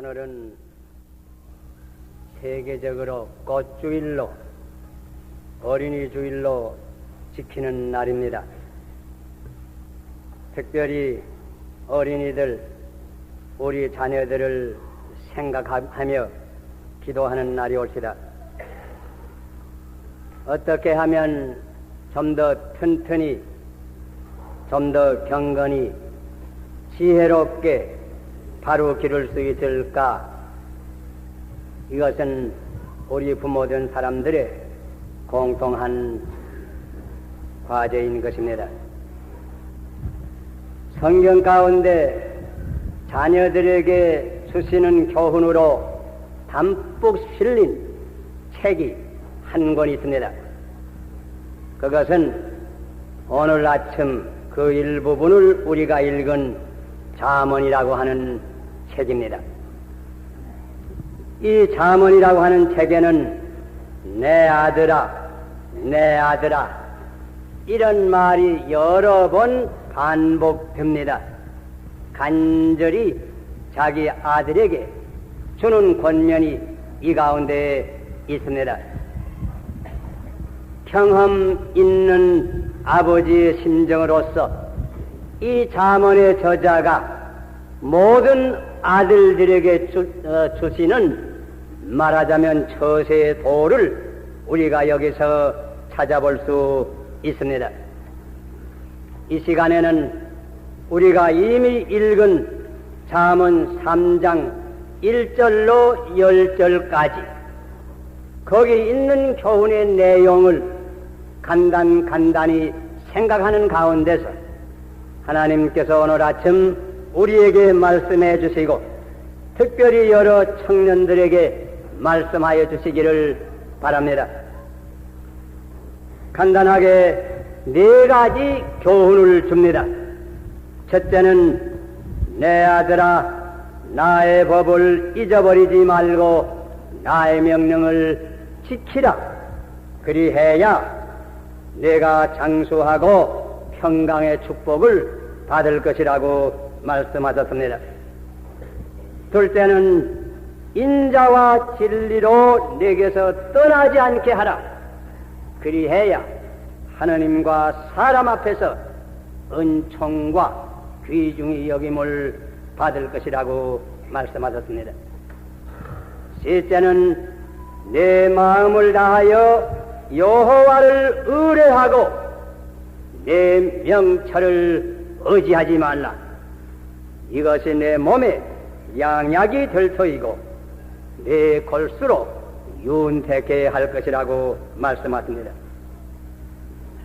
오늘은 세계적으로 꽃주일로 어린이 주일로 지키는 날입니다. 특별히 어린이들, 우리 자녀들을 생각하며 기도하는 날이 올시다. 어떻게 하면 좀 더 튼튼히, 좀 더 경건히, 지혜롭게 바로 기를 수 있을까? 이것은 우리 부모된 사람들의 공통한 과제인 것입니다. 성경 가운데 자녀들에게 주시는 교훈으로 담뿍 실린 책이 한 권 있습니다. 그것은 오늘 아침 그 일부분을 우리가 읽은 잠언이라고 하는 책입니다. 이 잠언이라고 하는 책에는 내 아들아, 내 아들아 이런 말이 여러 번 반복됩니다. 간절히 자기 아들에게 주는 권면이 이 가운데 있습니다. 경험 있는 아버지의 심정으로서 이 잠언의 저자가 모든 아들들에게 주시는 말하자면 처세의 도를 우리가 여기서 찾아볼 수 있습니다. 이 시간에는 우리가 이미 읽은 잠언 3장 1절로 10절까지 거기 있는 교훈의 내용을 간단히 생각하는 가운데서 하나님께서 오늘 아침 우리에게 말씀해 주시고 특별히 여러 청년들에게 말씀하여 주시기를 바랍니다. 간단하게 네 가지 교훈을 줍니다. 첫째는 내 아들아 나의 법을 잊어버리지 말고 나의 명령을 지키라. 그리해야 내가 장수하고 평강의 축복을 받을 것이라고 말씀하셨습니다. 둘째는 인자와 진리로 내게서 떠나지 않게 하라. 그리해야 하느님과 사람 앞에서 은총과 귀중히 여김을 받을 것이라고 말씀하셨습니다. 셋째는 내 마음을 다하여 여호와를 의뢰하고 내 명철을 의지하지 말라. 이것이 내 몸에 양약이 될 터이고 내 골수로 윤택해 할 것이라고 말씀하십니다.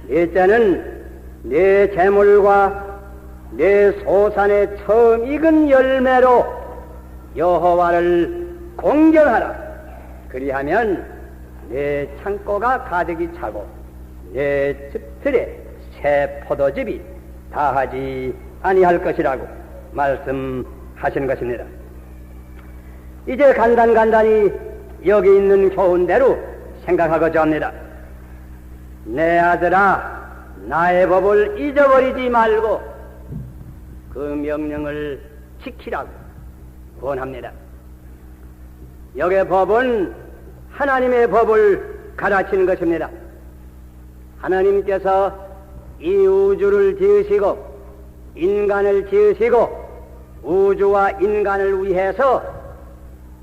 넷째는 내 재물과 내 소산의 처음 익은 열매로 여호와를 공경하라. 그리하면 내 창고가 가득히 차고 내 집들에 새 포도즙이 다하지 아니할 것이라고 말씀하신 것입니다. 이제 간단히 여기 있는 교훈대로 생각하고자 합니다. 내 아들아 나의 법을 잊어버리지 말고 그 명령을 지키라고 권합니다. 여기에 법은 하나님의 법을 가르치는 것입니다. 하나님께서 이 우주를 지으시고 인간을 지으시고 우주와 인간을 위해서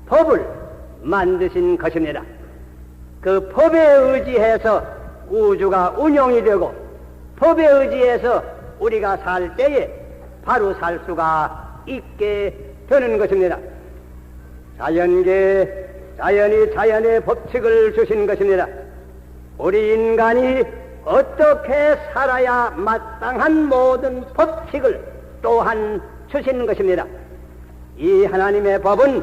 법을 만드신 것입니다. 그 법에 의지해서 우주가 운영이 되고 법에 의지해서 우리가 살 때에 바로 살 수가 있게 되는 것입니다. 자연이 자연의 법칙을 주신 것입니다. 우리 인간이 어떻게 살아야 마땅한 모든 법칙을 또한 주신 것입니다. 이 하나님의 법은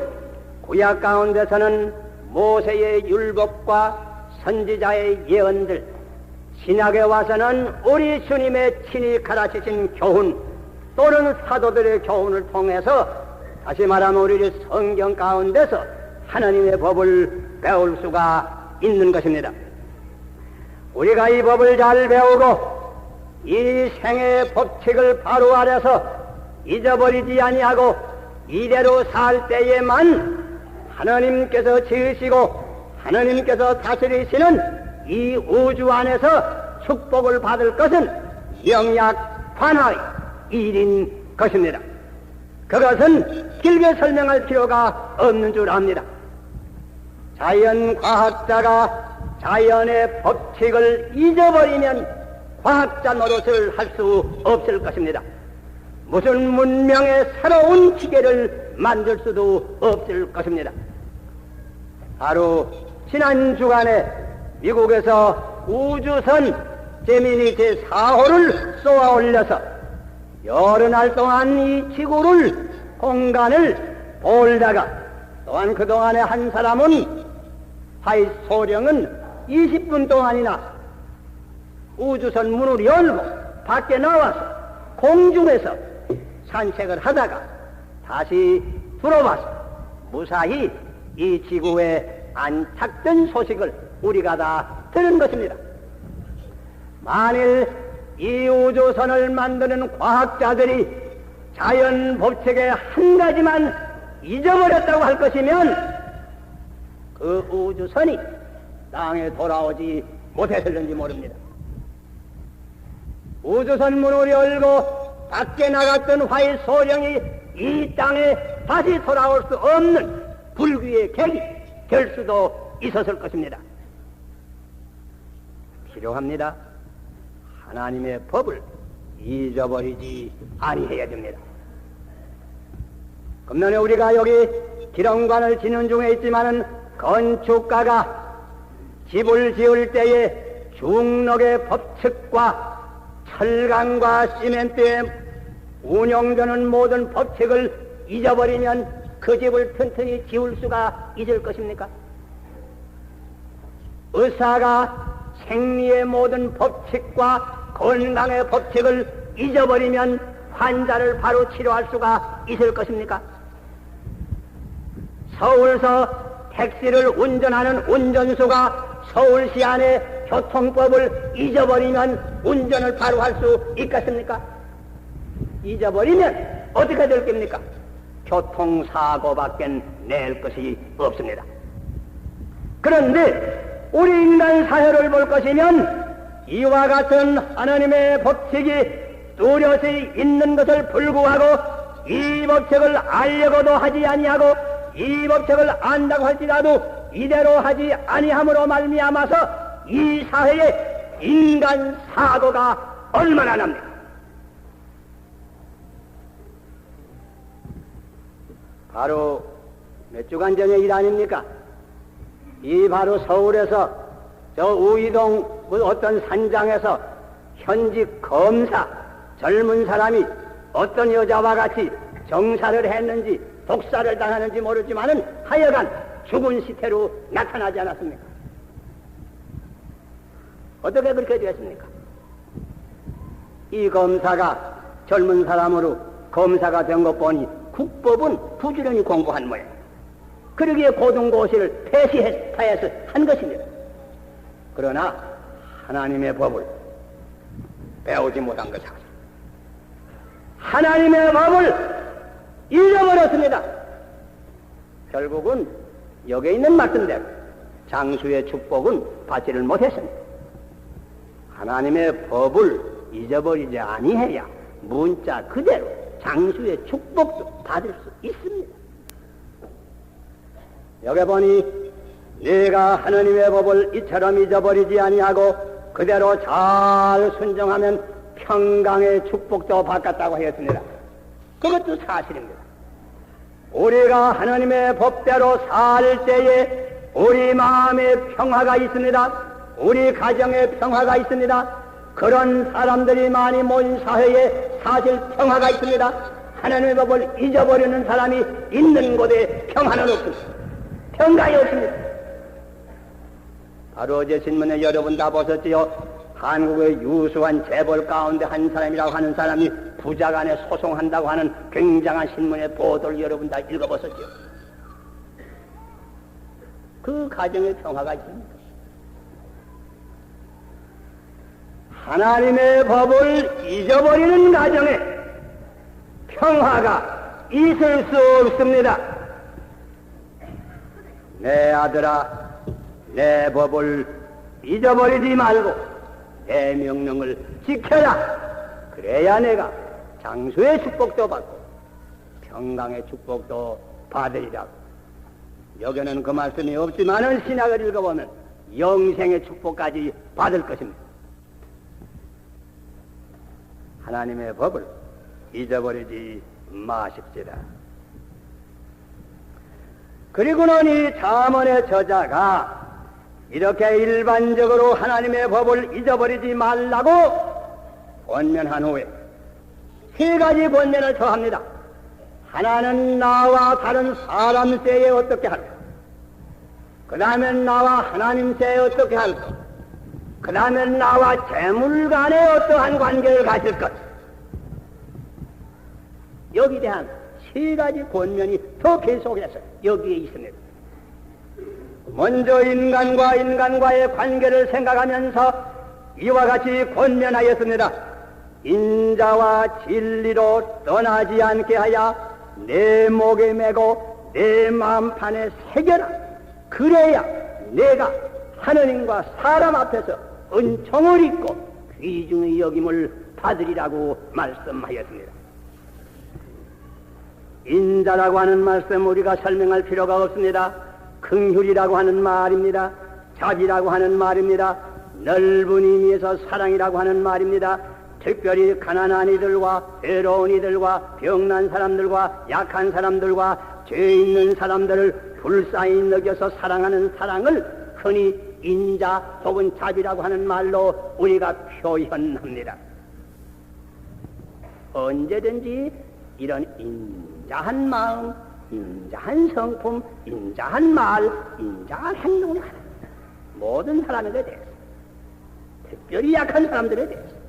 구약 가운데서는 모세의 율법과 선지자의 예언들, 신약에 와서는 우리 주님의 친히 가르치신 교훈 또는 사도들의 교훈을 통해서 다시 말하면 우리 성경 가운데서 하나님의 법을 배울 수가 있는 것입니다. 우리가 이 법을 잘 배우고 이 생의 법칙을 바로 알아서 잊어버리지 아니하고 이대로 살 때에만 하나님께서 지으시고 하나님께서 다스리시는 이 우주 안에서 축복을 받을 것은 영약 관하의 일인 것입니다. 그것은 길게 설명할 필요가 없는 줄 압니다. 자연과학자가 자연의 법칙을 잊어버리면 과학자 노릇을 할 수 없을 것입니다. 무슨 문명의 새로운 기계를 만들 수도 없을 것입니다. 바로 지난 주간에 미국에서 우주선 제미니 제4호를 쏘아 올려서 여러 날 동안 이 지구를 공간을 돌다가 또한 그동안에 한 사람은 화이 소령은 20분 동안이나 우주선 문을 열고 밖에 나와서 공중에서 산책을 하다가 다시 들어와서 무사히 이 지구에 안착된 소식을 우리가 다 들은 것입니다. 만일 이 우주선을 만드는 과학자들이 자연 법칙의 한 가지만 잊어버렸다고 할 것이면 그 우주선이 땅에 돌아오지 못했을는지 모릅니다. 우주선 문을 열고 밖에 나갔던 화의 소령이 이 땅에 다시 돌아올 수 없는 불귀의 객이 될 수도 있었을 것입니다. 필요합니다. 하나님의 법을 잊어버리지 아니해야 됩니다. 금년에 우리가 여기 기령관을 짓는 중에 있지만은 건축가가 집을 지을 때에 중력의 법칙과 철강과 시멘트에 운영되는 모든 법칙을 잊어버리면 그 집을 튼튼히 지을 수가 있을 것입니까? 의사가 생리의 모든 법칙과 건강의 법칙을 잊어버리면 환자를 바로 치료할 수가 있을 것입니까? 서울서 택시를 운전하는 운전수가 서울시 안에 교통법을 잊어버리면 운전을 바로 할 수 있겠습니까? 잊어버리면 어떻게 될 겁니까? 교통사고밖에 낼 것이 없습니다. 그런데 우리 인간 사회를 볼 것이면 이와 같은 하나님의 법칙이 뚜렷이 있는 것을 불구하고 이 법칙을 알려고도 하지 아니하고 이 법칙을 안다고 할지라도 이대로 하지 아니함으로 말미암아서 이 사회에 인간 사고가 얼마나 납니까? 바로 몇 주간 전의 일 아닙니까? 이 바로 서울에서 저 우이동 어떤 산장에서 현직 검사 젊은 사람이 어떤 여자와 같이 정사를 했는지 독사를 당하는지 모르지만은 하여간 죽은 시태로 나타나지 않았습니까? 어떻게 그렇게 되었습니까? 이 검사가 젊은 사람으로 검사가 된 것 보니 국법은 부지런히 공부한 모양. 그러기에 고등고시를 폐시해서 한 것입니다. 그러나 하나님의 법을 배우지 못한 것이다. 하나님의 법을 잊어버렸습니다. 결국은 여기에 있는 말씀대로 장수의 축복은 받지를 못했습니다. 하나님의 법을 잊어버리지 아니해야 문자 그대로 장수의 축복도 받을 수 있습니다. 여기 보니 내가 하나님의 법을 이처럼 잊어버리지 아니하고 그대로 잘 순종하면 평강의 축복도 받겠다고 하였습니다. 그것도 사실입니다. 우리가 하나님의 법대로 살 때에 우리 마음에 평화가 있습니다. 우리 가정에 평화가 있습니다. 그런 사람들이 많이 모인 사회에 사실 평화가 있습니다. 하나님의 법을 잊어버리는 사람이 있는 곳에 평화는 없습니다. 평강이 없습니다. 바로 어제 신문에 여러분 다 보셨지요? 한국의 유수한 재벌 가운데 한 사람이라고 하는 사람이 부자 간에 소송한다고 하는 굉장한 신문의 보도를 여러분 다 읽어보셨죠? 그 가정에 평화가 있습니다. 하나님의 법을 잊어버리는 가정에 평화가 있을 수 없습니다. 내 아들아, 내 법을 잊어버리지 말고 내 명령을 지켜라. 그래야 내가 장수의 축복도 받고 평강의 축복도 받으리라고. 여기는 그 말씀이 없지만은 신약을 읽어보면 영생의 축복까지 받을 것입니다. 하나님의 법을 잊어버리지 마십시다. 그리고는 이 잠언의 저자가 이렇게 일반적으로 하나님의 법을 잊어버리지 말라고 권면한 후에 세 가지 권면을 더합니다. 하나는 나와 다른 사람 세에 어떻게 할까? 그 다음에 나와 하나님 세에 어떻게 할까? 그 다음에 나와 재물 간에 어떠한 관계를 가질 것. 여기에 대한 세 가지 권면이 더 계속해서 여기에 있습니다. 먼저 인간과의 관계를 생각하면서 이와 같이 권면하였습니다. 인자와 진리로 떠나지 않게 하여 내 목에 메고 내 마음판에 새겨라. 그래야 내가 하느님과 사람 앞에서 은총을 입고 귀중히 여김을 받으리라고 말씀하였습니다. 인자라고 하는 말씀 우리가 설명할 필요가 없습니다. 긍휼이라고 하는 말입니다. 자비라고 하는 말입니다. 넓은 의미에서 사랑이라고 하는 말입니다. 특별히 가난한 이들과 외로운 이들과 병난 사람들과 약한 사람들과 죄 있는 사람들을 불쌍히 여겨서 사랑하는 사랑을 흔히 인자 혹은 자비라고 하는 말로 우리가 표현합니다. 언제든지 이런 인자한 마음, 인자한 성품, 인자한 말, 인자한 행동을 하는 모든 사람에게 대해서, 특별히 약한 사람들에 대해서.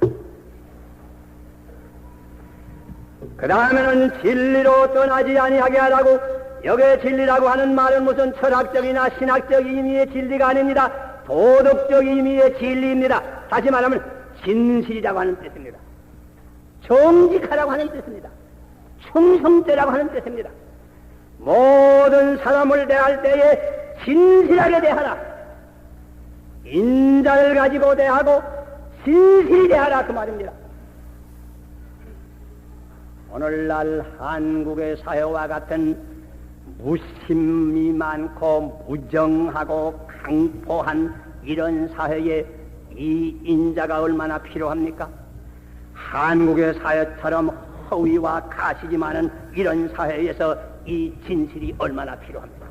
그 다음에는 진리로 떠나지 아니하게 하라고. 여기에 진리라고 하는 말은 무슨 철학적이나 신학적 의미의 진리가 아닙니다. 도덕적 의미의 진리입니다. 다시 말하면 진실이라고 하는 뜻입니다. 정직하라고 하는 뜻입니다. 충성되라고 하는 뜻입니다. 모든 사람을 대할 때에 진실하게 대하라. 인자를 가지고 대하고 진실히 대하라, 그 말입니다. 오늘날 한국의 사회와 같은 무심이 많고 무정하고 강포한 이런 사회에 이 인자가 얼마나 필요합니까? 한국의 사회처럼 허위와 가식이 많은 이런 사회에서 이 진실이 얼마나 필요합니까?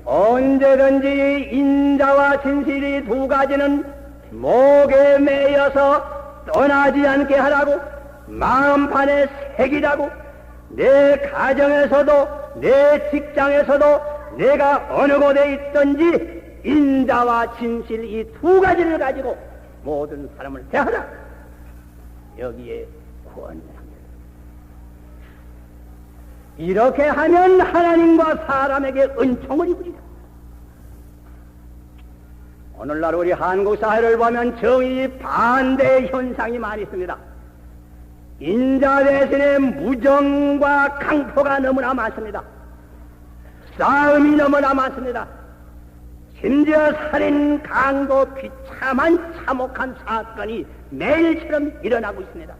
언제든지 인자와 진실이 두 가지는 목에 매여서 떠나지 않게 하라고, 마음판에 새기라고. 내 가정에서도 내 직장에서도 내가 어느 곳에 있든지 인자와 진실 이 두 가지를 가지고 모든 사람을 대하라. 여기에 권합니다. 이렇게 하면 하나님과 사람에게 은총을 입으리라. 오늘날 우리 한국 사회를 보면 정의 반대의 현상이 많이 있습니다. 인자 대신에 무정과 강포가 너무나 많습니다. 싸움이 너무나 많습니다. 심지어 살인, 강도, 비참한 참혹한 사건이 매일처럼 일어나고 있습니다.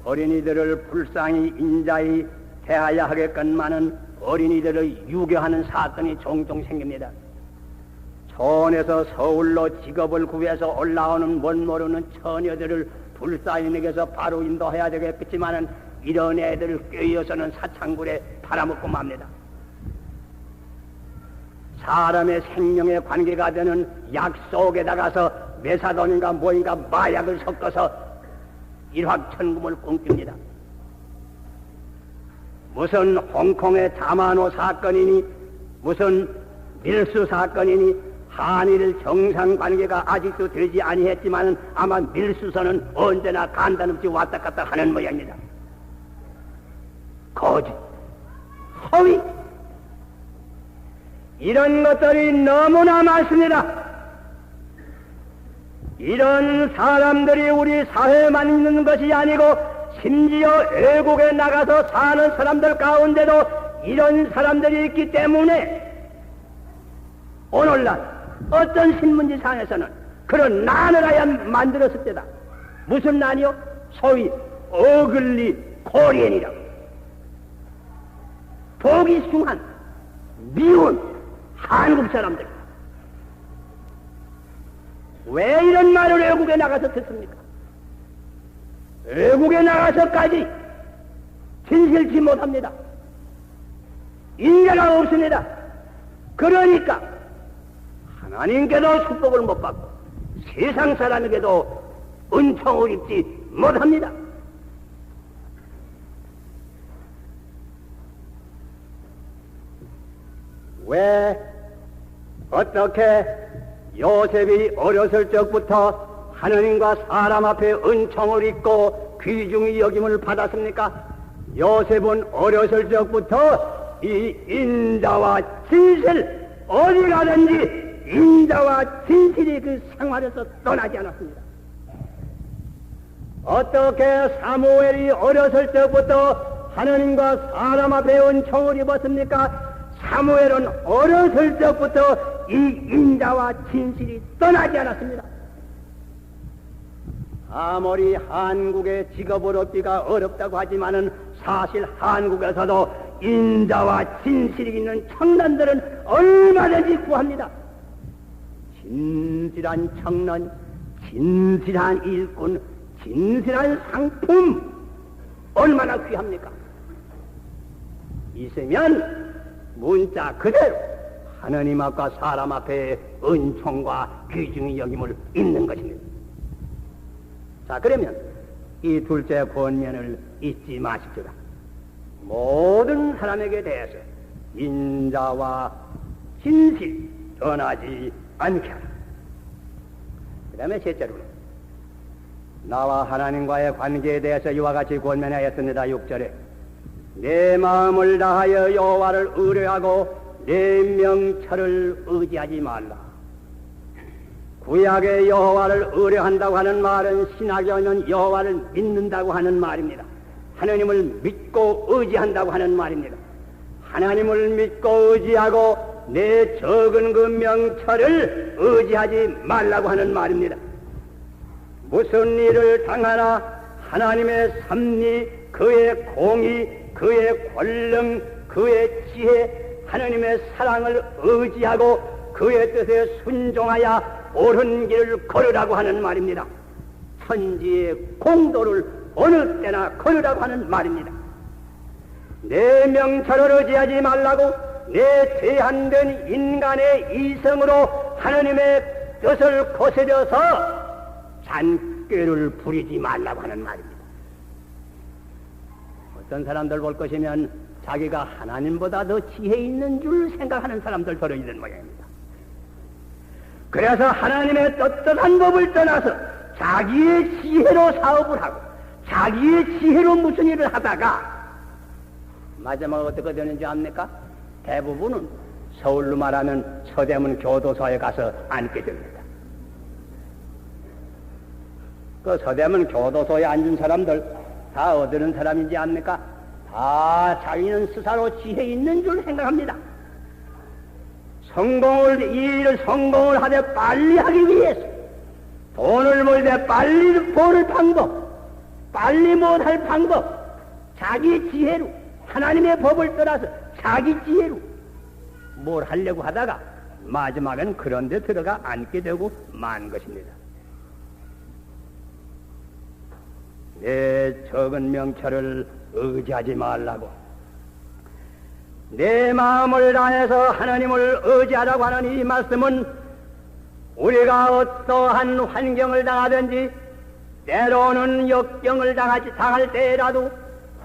어린이들을 불쌍히 인자히 대하여 하겠건만은 어린이들을 유괴하는 사건이 종종 생깁니다. 촌에서 서울로 직업을 구해서 올라오는 못 모르는 처녀들을 불쌍히 먹여서 바로 인도해야 되겠지만은 이런 애들을 꿰어서는 사창굴에 팔아먹고 맙니다. 사람의 생명에 관계가 되는 약 속에다가서 메사돈인가 뭐인가 마약을 섞어서 일확천금을 꿈깁니다. 무슨 홍콩의 자만호 사건이니 무슨 밀수 사건이니 한일 정상관계가 아직도 되지 아니했지만 아마 밀수선은 언제나 간단없이 왔다 갔다 하는 모양입니다. 거짓, 허위, 이런 것들이 너무나 많습니다. 이런 사람들이 우리 사회에만 있는 것이 아니고 심지어 외국에 나가서 사는 사람들 가운데도 이런 사람들이 있기 때문에 오늘날 어떤 신문지상에서는 그런 난을 아예 만들었을 때다. 무슨 난이요? 소위 어글리 코리안이라고. 보기 숭한 미운 한국 사람들. 왜 이런 말을 외국에 나가서 듣습니까? 외국에 나가서까지 진실치 못합니다. 인자가 없습니다. 그러니까 하나님께도 축복을 못 받고 세상 사람에게도 은총을 입지 못합니다. 왜 어떻게 요셉이 어렸을 적부터 하나님과 사람 앞에 은총을 입고 귀중히 여김을 받았습니까? 요셉은 어렸을 적부터 이 인자와 진실, 어디 가든지 인자와 진실이 그 생활에서 떠나지 않았습니다. 어떻게 사무엘이 어렸을 적부터 하나님과 사람 앞에 은총을 입었습니까? 사무엘은 어렸을 적부터 이 인자와 진실이 떠나지 않았습니다. 아무리 한국의 직업을 얻기가 어렵다고 하지만은 사실 한국에서도 인자와 진실이 있는 청년들은 얼마든지 구합니다. 진실한 청년, 진실한 일꾼, 진실한 상품 얼마나 귀합니까? 있으면 문자 그대로 하나님 앞과 사람 앞에 은총과 귀중히 여김을 있는 것입니다. 자, 그러면 이 둘째 권면을 잊지 마십시다. 모든 사람에게 대해서 인자와 진실 전하지 않게 하라. 그 다음에 셋째로는 나와 하나님과의 관계에 대해서 이와 같이 권면하였습니다. 6절에 내 마음을 다하여 여호와를 의뢰하고 내 명철을 의지하지 말라. 구약의 여호와를 의뢰한다고 하는 말은 신학에 오면 여호와를 믿는다고 하는 말입니다. 하나님을 믿고 의지한다고 하는 말입니다. 하나님을 믿고 의지하고 내 적은 그 명철을 의지하지 말라고 하는 말입니다. 무슨 일을 당하나 하나님의 섭리, 그의 공의, 그의 권능, 그의 지혜, 하나님의 사랑을 의지하고 그의 뜻에 순종하여 옳은 길을 걸으라고 하는 말입니다. 천지의 공도를 어느 때나 걸으라고 하는 말입니다. 내 명철을 의지하지 말라고 내 제한된 인간의 이성으로 하나님의 뜻을 거스려서 잔꾀를 부리지 말라고 하는 말입니다. 어떤 사람들 볼 것이면 자기가 하나님보다 더 지혜 있는 줄 생각하는 사람들 들어 있는 모양입니다. 그래서 하나님의 떳떳한 법을 떠나서 자기의 지혜로 사업을 하고 자기의 지혜로 무슨 일을 하다가 마지막에 어떻게 되는지 압니까? 대부분은 서울로 말하면 서대문 교도소에 가서 앉게 됩니다. 그 서대문 교도소에 앉은 사람들 다 어디는 사람인지 압니까? 다 자기는 스스로 지혜 있는 줄 생각합니다. 이 일을 성공을 하되 빨리 하기 위해서 돈을 벌 때 빨리 버는 방법, 빨리 못할 방법, 자기 지혜로 하나님의 법을 떠나서 자기 지혜로 뭘 하려고 하다가 마지막에는 그런 데 들어가 앉게 되고 만 것입니다. 내 적은 명철을 의지하지 말라고 내 마음을 다해서 하나님을 의지하라고 하는 이 말씀은 우리가 어떠한 환경을 당하든지 때로는 역경을 당할 때라도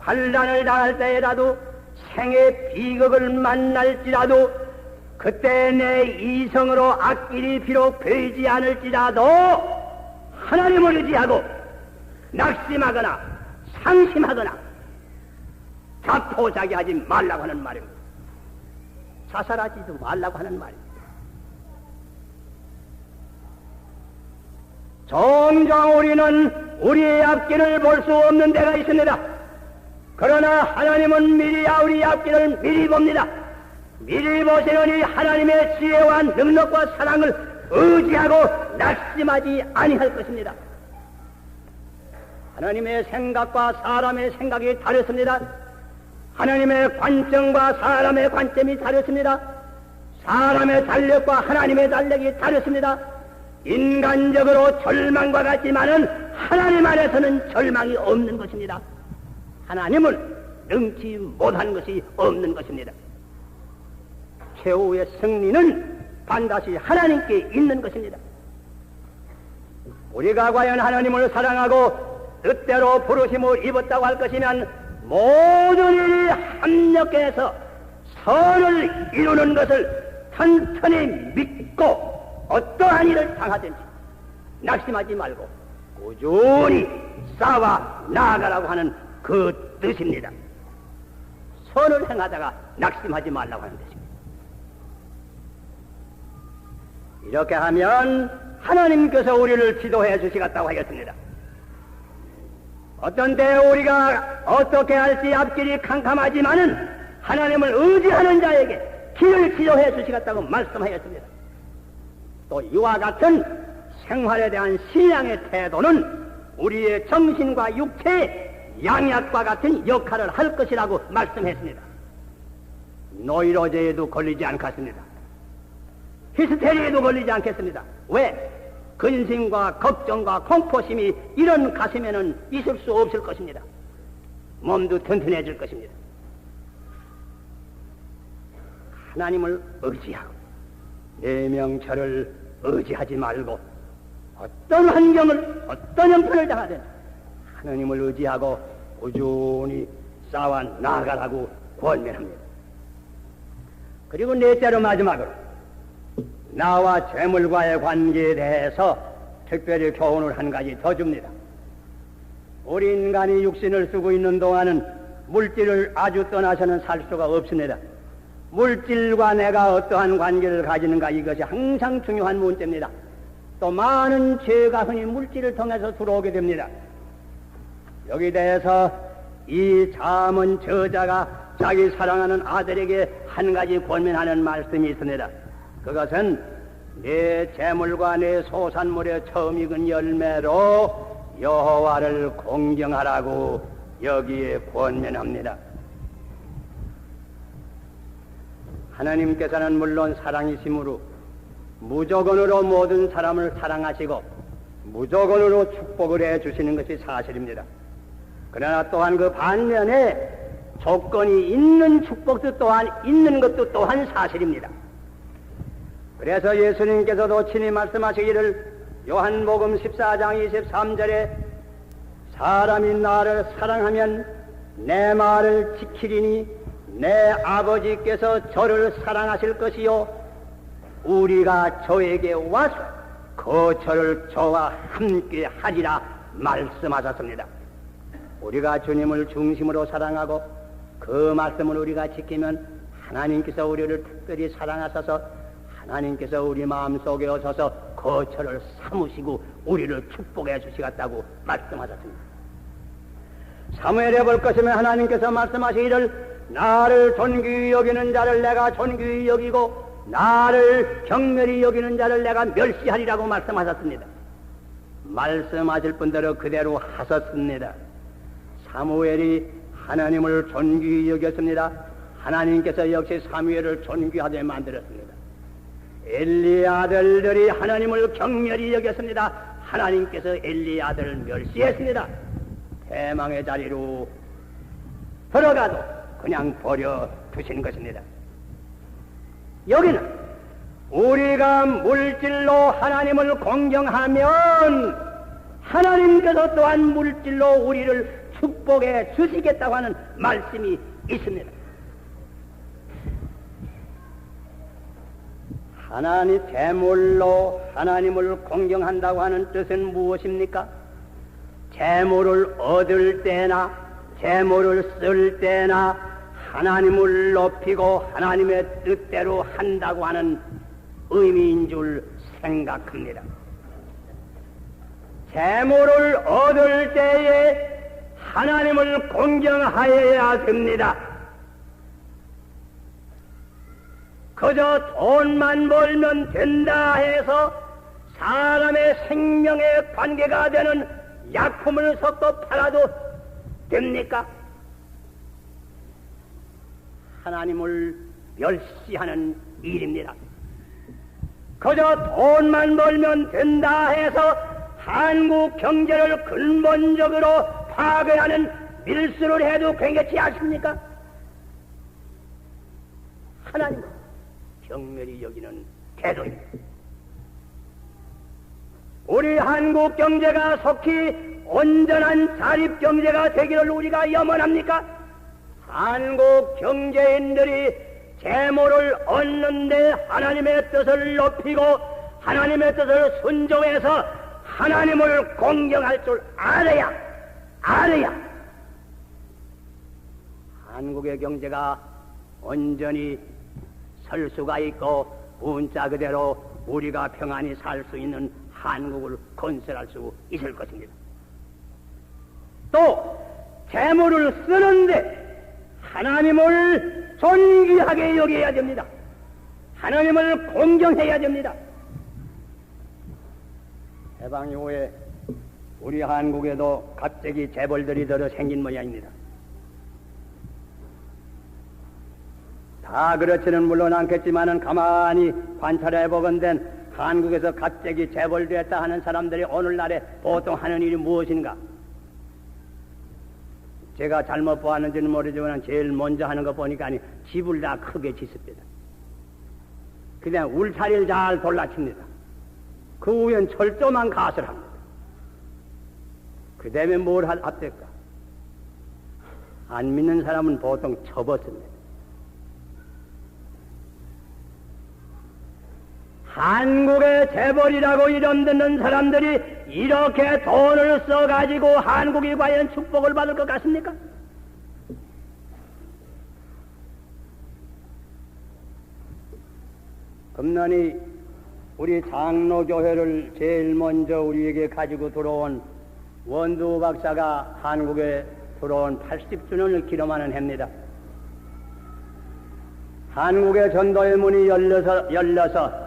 환난을 당할 때라도 생의 비극을 만날지라도 그때 내 이성으로 앞길이 비록 보이지 않을지라도 하나님을 의지하고 낙심하거나 상심하거나 자포자기하지 말라고 하는 말입니다. 자살하지도 말라고 하는 말입니다. 종종 우리는 우리의 앞길을 볼 수 없는 데가 있습니다. 그러나 하나님은 미리 우리 앞길을 미리 봅니다. 미리 보시느니 하나님의 지혜와 능력과 사랑을 의지하고 낙심하지 아니할 것입니다. 하나님의 생각과 사람의 생각이 다르습니다. 하나님의 관점과 사람의 관점이 다르습니다. 사람의 달력과 하나님의 달력이 다르습니다. 인간적으로 절망과 같지만은 하나님 안에서는 절망이 없는 것입니다. 하나님은 능치 못한 것이 없는 것입니다. 최후의 승리는 반드시 하나님께 있는 것입니다. 우리가 과연 하나님을 사랑하고 뜻대로 부르심을 입었다고 할 것이면 모든 일이 합력해서 선을 이루는 것을 튼튼히 믿고 어떠한 일을 당하든지 낙심하지 말고 꾸준히 싸워 나아가라고 하는 그 뜻입니다. 선을 행하다가 낙심하지 말라고 하는 뜻입니다. 이렇게 하면 하나님께서 우리를 지도해 주시겠다고 하였습니다. 어떤 때 우리가 어떻게 할지 앞길이 캄캄하지만은 하나님을 의지하는 자에게 길을 지도해 주시겠다고 말씀하였습니다. 또 이와 같은 생활에 대한 신앙의 태도는 우리의 정신과 육체의 양약과 같은 역할을 할 것이라고 말씀했습니다. 노이로제에도 걸리지 않겠습니다. 히스테리에도 걸리지 않겠습니다. 왜? 근심과 걱정과 공포심이 이런 가슴에는 있을 수 없을 것입니다. 몸도 튼튼해질 것입니다. 하나님을 의지하고 내 명철을 의지하지 말고 어떤 환경을 어떤 형편을 당하든 하나님을 의지하고 꾸준히 싸워 나아가라고 권면합니다. 그리고 넷째로 마지막으로 나와 재물과의 관계에 대해서 특별히 교훈을 한 가지 더 줍니다. 우리 인간이 육신을 쓰고 있는 동안은 물질을 아주 떠나서는 살 수가 없습니다. 물질과 내가 어떠한 관계를 가지는가 이것이 항상 중요한 문제입니다. 또 많은 죄가 흔히 물질을 통해서 들어오게 됩니다. 여기 대해서 이 잠언 저자가 자기 사랑하는 아들에게 한 가지 권면하는 말씀이 있습니다. 그것은 내 재물과 내 소산물의 처음 익은 열매로 여호와를 공경하라고 여기에 권면합니다. 하나님께서는 물론 사랑이심으로 무조건으로 모든 사람을 사랑하시고 무조건으로 축복을 해주시는 것이 사실입니다. 그러나 또한 그 반면에 조건이 있는 축복도 또한 있는 것도 또한 사실입니다. 그래서 예수님께서도 친히 말씀하시기를 요한복음 14장 23절에 사람이 나를 사랑하면 내 말을 지키리니 내 아버지께서 저를 사랑하실 것이요 우리가 저에게 와서 거처를 저와 함께 하리라 말씀하셨습니다. 우리가 주님을 중심으로 사랑하고 그 말씀을 우리가 지키면 하나님께서 우리를 특별히 사랑하셔서 하나님께서 우리 마음속에 오셔서 거처를 삼으시고 우리를 축복해 주시겠다고 말씀하셨습니다. 사무엘에 볼 것이면 하나님께서 말씀하시기를 나를 존귀히 여기는 자를 내가 존귀히 여기고 나를 경멸히 여기는 자를 내가 멸시하리라고 말씀하셨습니다. 말씀하실 분대로 그대로 하셨습니다. 사무엘이 하나님을 존귀히 여겼습니다. 하나님께서 역시 사무엘을 존귀하게 만들었습니다. 엘리의 아들들이 하나님을 경멸히 여겼습니다. 하나님께서 엘리의 아들을 멸시했습니다. 대망의 자리로 들어가도 그냥 버려 두신 것입니다. 여기는 우리가 물질로 하나님을 공경하면 하나님께서 또한 물질로 우리를 축복해 주시겠다고 하는 말씀이 있습니다. 하나님 재물로 하나님을 공경한다고 하는 뜻은 무엇입니까? 재물을 얻을 때나 재물을 쓸 때나 하나님을 높이고 하나님의 뜻대로 한다고 하는 의미인 줄 생각합니다. 재물을 얻을 때에 하나님을 공경하여야 됩니다. 그저 돈만 벌면 된다 해서 사람의 생명에 관계가 되는 약품을 섞어 팔아도 됩니까? 하나님을 멸시하는 일입니다. 그저 돈만 벌면 된다 해서 한국 경제를 근본적으로 파괴하는 밀수를 해도 괜찮지 않습니까? 하나님 경멸이 여기는 태도입니다. 우리 한국 경제가 속히 온전한 자립 경제가 되기를 우리가 염원합니까? 한국 경제인들이 재물을 얻는데 하나님의 뜻을 높이고 하나님의 뜻을 순종해서 하나님을 공경할 줄 알아야 한국의 경제가 온전히 설 수가 있고 문자 그대로 우리가 평안히 살 수 있는 한국을 건설할 수 있을 것입니다. 또 재물을 쓰는데 하나님을 존귀하게 여겨야 됩니다. 하나님을 공경해야 됩니다. 해방 이후에 우리 한국에도 갑자기 재벌들이 들어 생긴 모양입니다. 다 그렇지는 물론 않겠지만은 가만히 관찰해 보건된 한국에서 갑자기 재벌됐다 하는 사람들이 오늘날에 보통 하는 일이 무엇인가? 제가 잘못 보았는지는 모르지만 제일 먼저 하는 거 보니까 집을 다 크게 짓습니다. 그냥 울타리를 잘 돌라칩니다. 그 후엔 철조만 가설합니다. 그 다음에 뭘 합니까? 안 믿는 사람은 보통 접었습니다. 한국의 재벌이라고 이름 듣는 사람들이 이렇게 돈을 써가지고 한국이 과연 축복을 받을 것 같습니까? 금년이 우리 장로교회를 제일 먼저 우리에게 가지고 들어온 원두 박사가 한국에 들어온 80주년을 기념하는 해입니다. 한국의 전도의 문이 열려서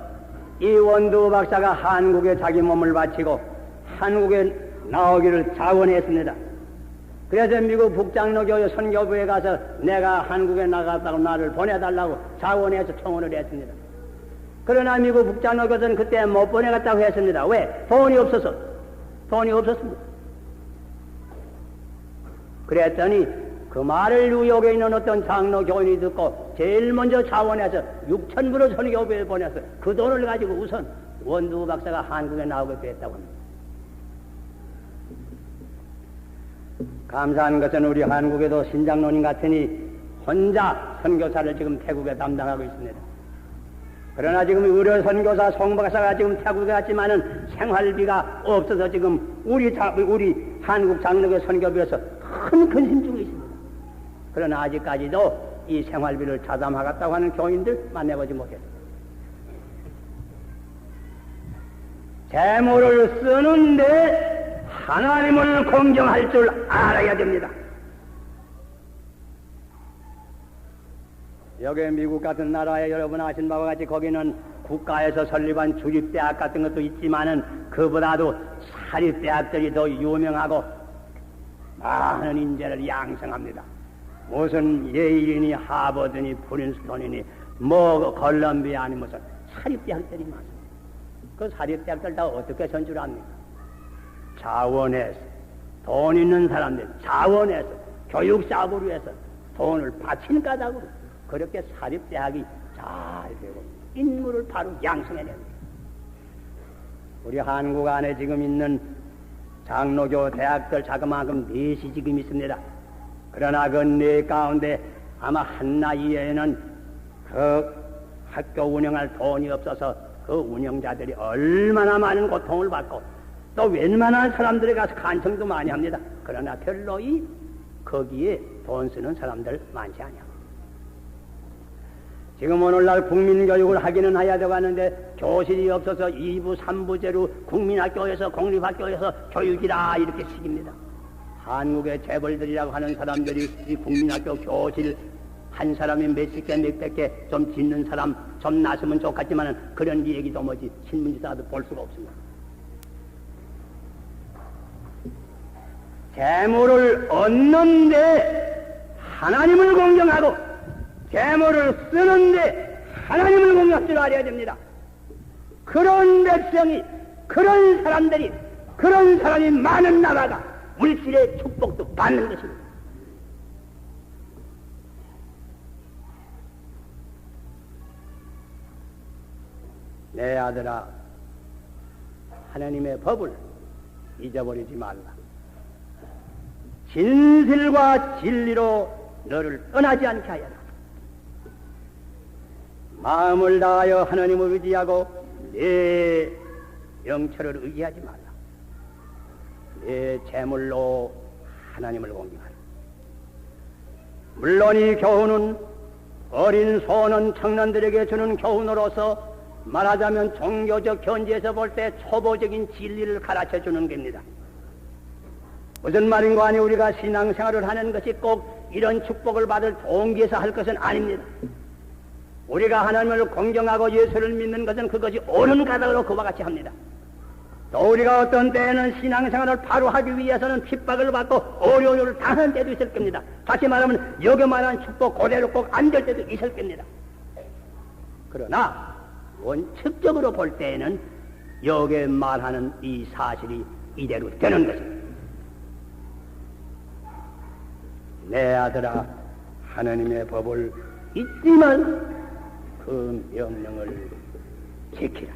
이 원두 박사가 한국에 자기 몸을 바치고 한국에 나오기를 자원했습니다. 그래서 미국 북장로교회 선교부에 가서 내가 한국에 나갔다고 나를 보내달라고 자원해서 청원을 했습니다. 그러나 미국 북장로교회는 그때 못 보내갔다고 했습니다. 왜? 돈이 없었습니다. 그랬더니 그 말을 뉴욕에 있는 어떤 장로 교인이 듣고 제일 먼저 자원해서 6,000불을 선교부에 보내서 그 돈을 가지고 우선 원두 박사가 한국에 나오게 됐다고 합니다. 감사한 것은 우리 한국에도 신장로님 같으니 혼자 선교사를 지금 태국에 담당하고 있습니다. 그러나 지금 의료 선교사 송 박사가 지금 태국에 갔지만은 생활비가 없어서 지금 우리 한국 장로교 선교부에서 큰 힘주고 있습니다. 그러나 아직까지도 이 생활비를 자담하겠다고 하는 교인들 만나보지 못했습니다. 재물을 쓰는데 하나님을 공경할 줄 알아야 됩니다. 여기 미국 같은 나라에 여러분 아신 바와 같이 거기는 국가에서 설립한 주립대학 같은 것도 있지만은 그보다도 사립대학들이 더 유명하고 많은 인재를 양성합니다. 무슨 예일이니 하버드니 프린스턴이니 뭐 컬럼비아 아니 무슨 사립대학들이 많습니다. 그 사립대학들 다 어떻게 선출합니까? 자원해서 돈 있는 사람들 자원해서 교육사업으로 해서 돈을 바친 까닭으로 그렇게 사립대학이 잘 되고 인물을 바로 양성해냅니다. 우리 한국 안에 지금 있는 장로교 대학들 자그마한 넷이 지금 있습니다. 그러나 그 넷 가운데 아마 한 나이에는 그 학교 운영할 돈이 없어서 그 운영자들이 얼마나 많은 고통을 받고 또 웬만한 사람들에 가서 간청도 많이 합니다. 그러나 별로 거기에 돈 쓰는 사람들 많지 않아요. 지금 오늘날 국민교육을 하기는 해야 되겠는데 교실이 없어서 2부, 3부제로 국민학교에서 공립학교에서 교육이라 이렇게 시킵니다. 한국의 재벌들이라고 하는 사람들이 이 국민학교 교실 한 사람이 몇십 개, 몇백 개 좀 짓는 사람 좀 났으면 좋겠지만 그런 얘기도 뭐지 신문지사도 볼 수가 없습니다. 재물을 얻는데 하나님을 공경하고 재물을 쓰는데 하나님을 공경할 줄 알아야 됩니다. 그런 백성이, 그런 사람들이, 그런 사람이 많은 나라가 물질의 축복도 받는 것입니다. 내 아들아, 하나님의 법을 잊어버리지 말라. 진실과 진리로 너를 떠나지 않게 하여라. 마음을 다하여 하나님을 의지하고 내 영처를 의지하지 말라. 내 재물로 하나님을 공경하라. 물론 이 교훈은 어린 소년 청년들에게 주는 교훈으로서 말하자면 종교적 견지에서 볼 때 초보적인 진리를 가르쳐주는 겁니다. 무슨 말인가 하니 우리가 신앙생활을 하는 것이 꼭 이런 축복을 받을 동기에서 할 것은 아닙니다. 우리가 하나님을 공경하고 예수를 믿는 것은 그것이 옳은 까닭으로 그와 같이 합니다. 또 우리가 어떤 때에는 신앙생활을 바로 하기 위해서는 핍박을 받고 어려움을 당하는 때도 있을 겁니다. 다시 말하면 여기 말하는 축복 그대로 꼭 안 될 때도 있을 겁니다. 그러나 원칙적으로 볼 때에는 여기에 말하는 이 사실이 이대로 되는 것입니다. 내 아들아, 하나님의 법을 잊지만 그 명령을 지키라.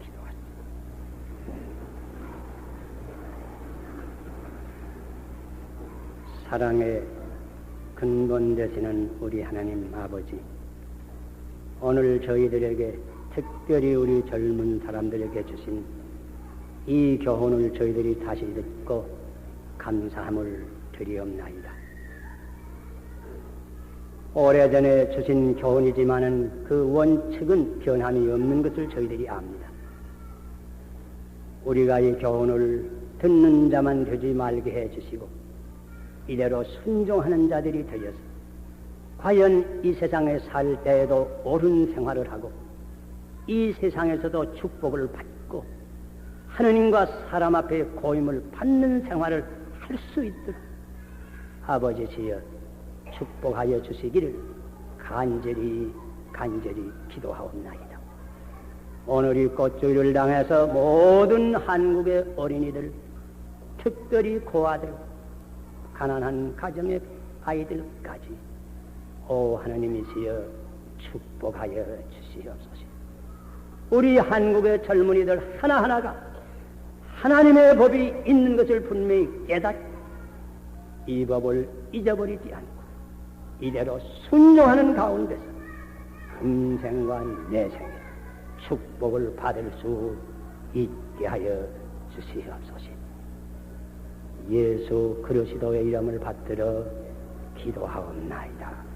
기도하십시오. 사랑의 근본 되시는 우리 하나님 아버지, 오늘 저희들에게 특별히 우리 젊은 사람들에게 주신 이 교훈을 저희들이 다시 듣고 감사함을 드리옵나이다. 오래전에 주신 교훈이지만은 그 원칙은 변함이 없는 것을 저희들이 압니다. 우리가 이 교훈을 듣는 자만 되지 말게 해주시고 이대로 순종하는 자들이 되어서 과연 이 세상에 살 때에도 옳은 생활을 하고 이 세상에서도 축복을 받고 하느님과 사람 앞에 고임을 받는 생활을 할 수 있도록 아버지시여 축복하여 주시기를 간절히 기도하옵나이다. 오늘 이 꽃주일을 당해서 모든 한국의 어린이들, 특별히 고아들, 가난한 가정의 아이들까지 오 하나님이시여 축복하여 주시옵소서. 우리 한국의 젊은이들 하나하나가 하나님의 법이 있는 것을 분명히 깨닫고 이 법을 잊어버리지 않고 이대로 순종하는 가운데서 금생과 내생에 축복을 받을 수 있게 하여 주시옵소서. 예수 그리스도의 이름을 받들어 기도하옵나이다.